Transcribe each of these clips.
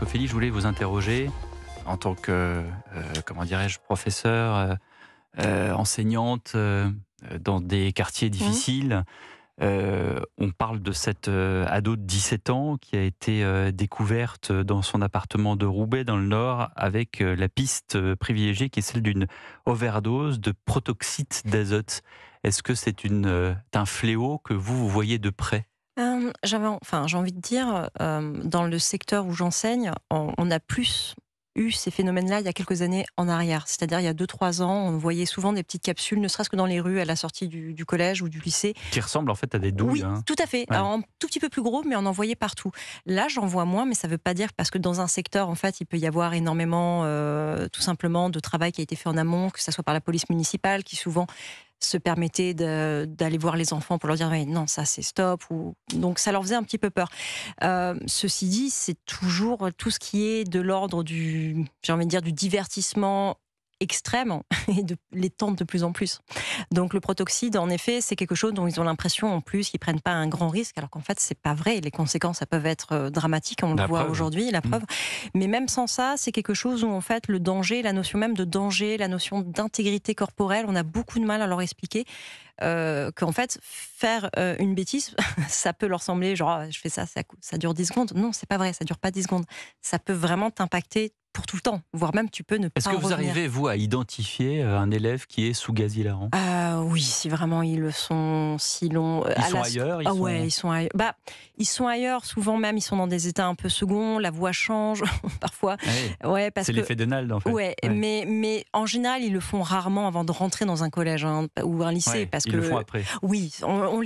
Ophélie, je voulais vous interroger en tant que, comment dirais-je, professeur, enseignante dans des quartiers Mmh. difficiles. On parle de cette ado de 17 ans qui a été découverte dans son appartement de Roubaix dans le Nord avec la piste privilégiée qui est celle d'une overdose de protoxyde d'azote. Est-ce que c'est un fléau que vous voyez de près? J'ai envie de dire, dans le secteur où j'enseigne, on a plus eu ces phénomènes-là il y a quelques années en arrière. C'est-à-dire il y a 2-3 ans, on voyait souvent des petites capsules, ne serait-ce que dans les rues à la sortie du collège ou du lycée. Qui ressemble en fait à des douilles, Oui, hein? tout à fait. Ouais. Alors, un tout petit peu plus gros, mais on en voyait partout. Là, j'en vois moins, mais ça ne veut pas dire parce que dans un secteur, en fait, il peut y avoir énormément, tout simplement, de travail qui a été fait en amont, que ça soit par la police municipale, qui souvent se permettait d'aller voir les enfants pour leur dire «Ouais, non, ça c'est stop». Donc ça leur faisait un petit peu peur. Ceci dit, c'est toujours tout ce qui est de l'ordre j'ai envie de dire, du divertissement extrême et les tentes de plus en plus. Donc le protoxyde, en effet, c'est quelque chose dont ils ont l'impression en plus qu'ils prennent pas un grand risque, alors qu'en fait c'est pas vrai. Les conséquences, ça peuvent être dramatiques, on le La voit preuve. aujourd'hui, la Mmh. preuve. Mais même sans ça, c'est quelque chose où en fait le danger, la notion même de danger, la notion d'intégrité corporelle, on a beaucoup de mal à leur expliquer qu'en fait faire une bêtise, ça peut leur sembler genre ah, je fais ça, ça dure 10 secondes. Non, c'est pas vrai, ça dure pas 10 secondes. Ça peut vraiment t'impacter pour tout le temps, voire même tu peux ne Est-ce pas que en vous revenir. arrivez, vous, à identifier un élève qui est sous gaz hilarant? Oui, si vraiment ils le sont, si l'on Ils à sont la ailleurs, ils ah ouais, sont ils sont ailleurs, souvent même, ils sont dans des états un peu seconds, la voix change parfois. ah oui, Ouais, parce c'est que l'effet Donald en fait. ouais, Ouais, mais en général, ils le font rarement avant de rentrer dans un collège, hein, ou un lycée, ouais, parce ils le font que après. oui, on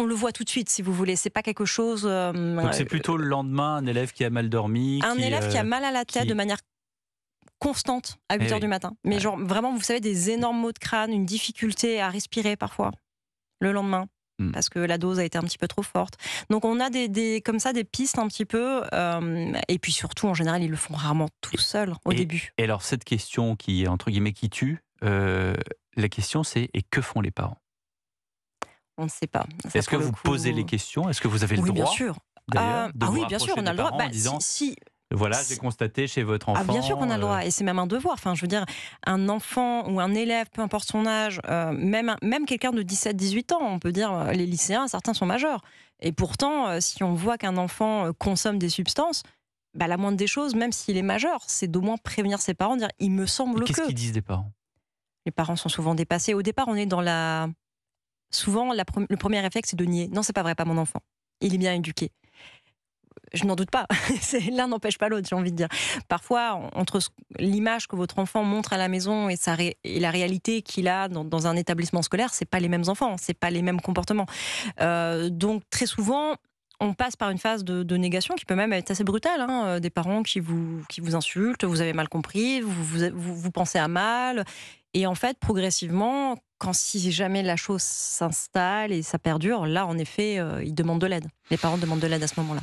le voit tout de suite, si vous voulez. C'est pas quelque chose, Donc c'est plutôt le lendemain, un élève qui a mal dormi, un élève qui a mal à la tête de qui manière constante à eh 8 heures du oui, matin. Mais ouais. genre vraiment, vous savez, des énormes maux de crâne, une difficulté à respirer parfois. Le lendemain, Mmh. parce que la dose a été un petit peu trop forte. Donc on a comme ça des pistes un petit peu, et puis surtout en général ils le font rarement tout seuls au Et début. et alors cette question qui, entre guillemets, «qui tue», la question c'est: et que font les parents? On ne sait pas. Ça Est-ce que pour le vous posez les coup, questions? Est-ce que vous avez le oui bien droit, sûr. d'ailleurs, de Ah vous oui bien sûr rapprocher on a des le droit. parents en disant: Si «Voilà, j'ai constaté chez votre bien sûr qu'on enfant, a le droit et c'est même un devoir. Enfin je veux dire, un enfant ou un élève, peu importe son âge, même quelqu'un de 17-18 ans, on peut dire, les lycéens, certains sont majeurs et pourtant, si on voit qu'un enfant, consomme des substances, bah, la moindre des choses, même s'il est majeur, c'est d'au moins prévenir ses parents, dire: «Il me et semble qu'est-ce que». qu'ils disent des parents? Les parents sont souvent dépassés. Au départ, on est dans la souvent le premier réflexe, c'est de nier: «Non, c'est pas vrai, pas mon enfant. Il est bien éduqué». Je n'en doute pas. L'un n'empêche pas l'autre, j'ai envie de dire. Parfois, entre l'image que votre enfant montre à la maison et et la réalité qu'il a dans un établissement scolaire, c'est pas les mêmes enfants, c'est pas les mêmes comportements. Donc très souvent, on passe par une phase de négation qui peut même être assez brutale, hein, des parents qui vous insultent, vous avez mal compris, vous pensez à mal. Et en fait, progressivement, quand si jamais la chose s'installe et ça perdure, là, en effet, ils demandent de l'aide. Les parents demandent de l'aide à ce moment-là.